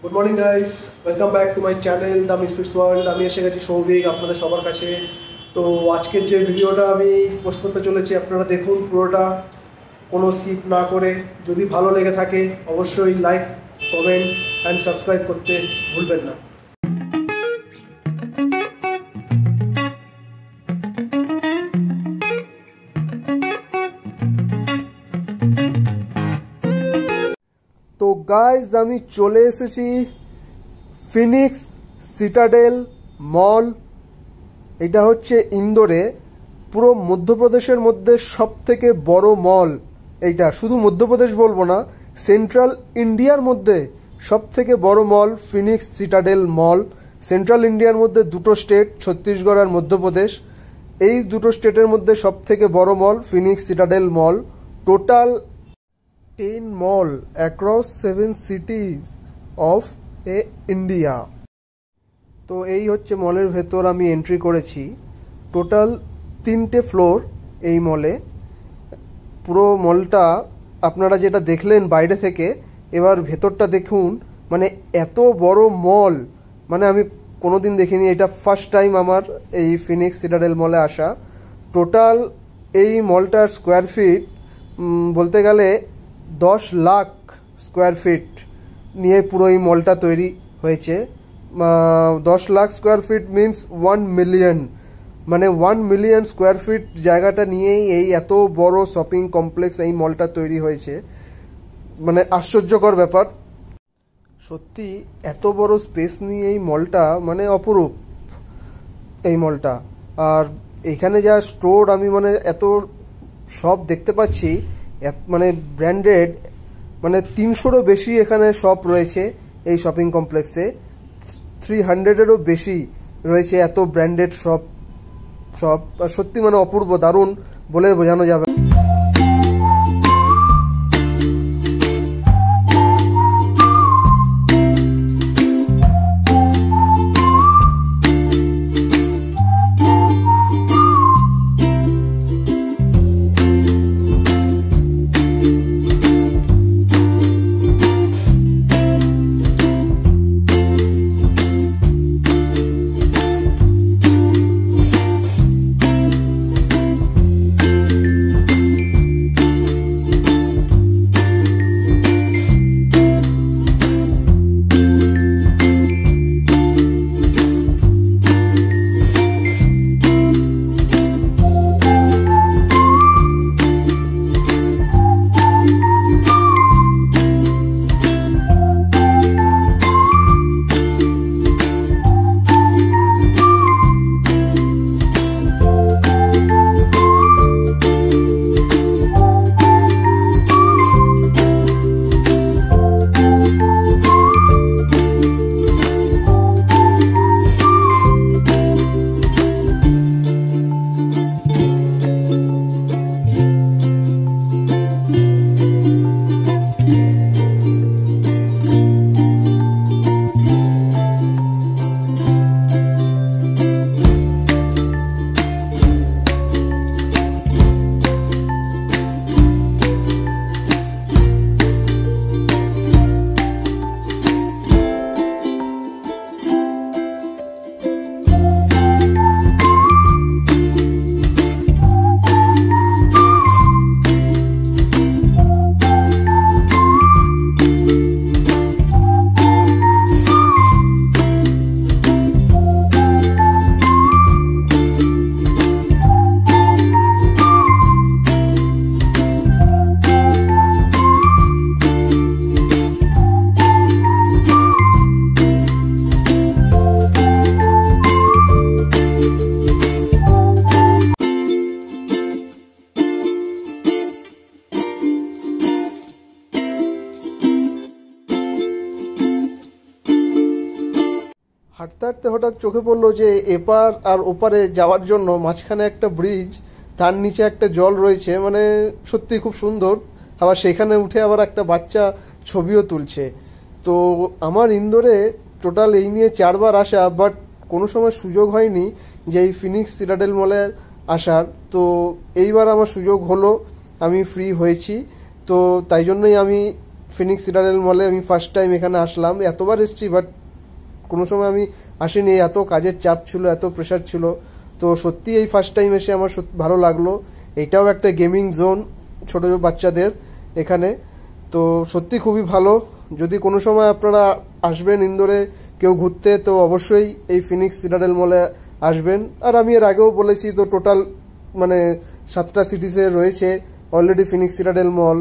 Good morning guys, welcome back to my channel the Misfits World. আমি এসে গেছি সৌভিক আপনাদের সবার কাছে। তো আজকের যে ভিডিওটা আমি পোস্ট করতে চলেছি আপনারা দেখুন পুরোটা, কোনো স্কিপ না করে। যদি ভালো লেগে থাকে অবশ্যই লাইক, কমেন্ট অ্যান্ড সাবস্ক্রাইব করতে ভুলবেন না। তো গাইজ আমি চলে এসেছি ফিনিক্স সিটাডেল মল। এটা হচ্ছে ইন্দোরে, পুরো মধ্যপ্রদেশের মধ্যে সব থেকে বড় মল। এইটা শুধু মধ্যপ্রদেশ বলবো না, সেন্ট্রাল ইন্ডিয়ার মধ্যে সব থেকে বড় মল ফিনিক্স সিটাডেল মল। সেন্ট্রাল ইন্ডিয়ার মধ্যে দুটো স্টেট, ছত্তিশগড় আর মধ্যপ্রদেশ, এই দুটো স্টেটের মধ্যে সব থেকে বড় mall Phoenix Citadel mall. Total 10 mall across 7 cities of India। তো এই হচ্ছে মলের ভেতর আমি এন্ট্রি করেছি। টোটাল 3টে ফ্লোর এই মলে। পুরো মলটা আপনারা যেটা দেখলেন বাইরে থেকে, এবার ভেতরটা দেখুন। মানে এত বড় মল মানে আমি কোনোদিন দেখিনি, এটা ফার্স্ট টাইম আমার এই ফিনিক্স সিটাডেল মলে আসা। টোটাল এই মলটার স্কোয়ার ফিট বলতে গেলে 10 লাখ স্কোয়ার ফিট নিয়ে পুরো এই মলটা তৈরি হয়েছে। 10 lakh square feet means 1 million, মানে 1 মিলিয়ন স্কোয়ার ফিট জায়গাটা নিয়েই এই এত বড় শপিং কমপ্লেক্স এই মলটা তৈরি হয়েছে। মানে আশ্চর্যকর ব্যাপার সত্যি, এত বড় স্পেস নিয়ে এই মলটা মানে অপরূপ এই মলটা। আর এখানে যা স্টোর আমি মানে এত সব দেখতে পাচ্ছি, মানে ব্র্যান্ডেড, মানে 300-এরও বেশি এখানে শপ রয়েছে এই শপিং কমপ্লেক্সে। 300-এরও বেশি রয়েছে এত ব্র্যান্ডেড শপ। সত্যি মানে অপূর্ব, দারুণ বলে বোঝানো যাবে। হাঁটতে হাঁটতে হঠাৎ চোখে পড়লো যে এপার আর ওপারে যাওয়ার জন্য মাঝখানে একটা ব্রিজ, তার নিচে একটা জল রয়েছে, মানে সত্যি খুব সুন্দর। আবার সেখানে উঠে আবার একটা বাচ্চা ছবিও তুলছে। তো আমার ইন্দোরে টোটাল এই নিয়ে 4বার আসা, বাট কোনো সময় সুযোগ হয়নি যে এই ফিনিক্স সিটাডেল মলে আসার। তো এইবার আমার সুযোগ হলো, আমি ফ্রি হয়েছি, তো তাই জন্যই আমি ফিনিক্স সিটাডেল মলে আমি ফার্স্ট টাইম এখানে আসলাম। এতবার এসেছি বাট কোনো সময় আমি আসিনি, এত কাজের চাপ ছিল, এত প্রেশার ছিল। তো সত্যি এই ফার্স্ট টাইম এসে আমার সত্যি ভালো লাগলো। এটাও একটা গেমিং জোন ছোট বাচ্চাদের এখানে, তো সত্যি খুবই ভালো। যদি কোনো সময় আপনারা আসবেন ইন্দোরে কেউ ঘুরতে, তো অবশ্যই এই ফিনিক্স সিটাডেল মলে আসবেন। আর আমি এর আগেও বলেছি, তো টোটাল মানে 7টা সিটিসে রয়েছে অলরেডি ফিনিক্স সিটাডেল মল।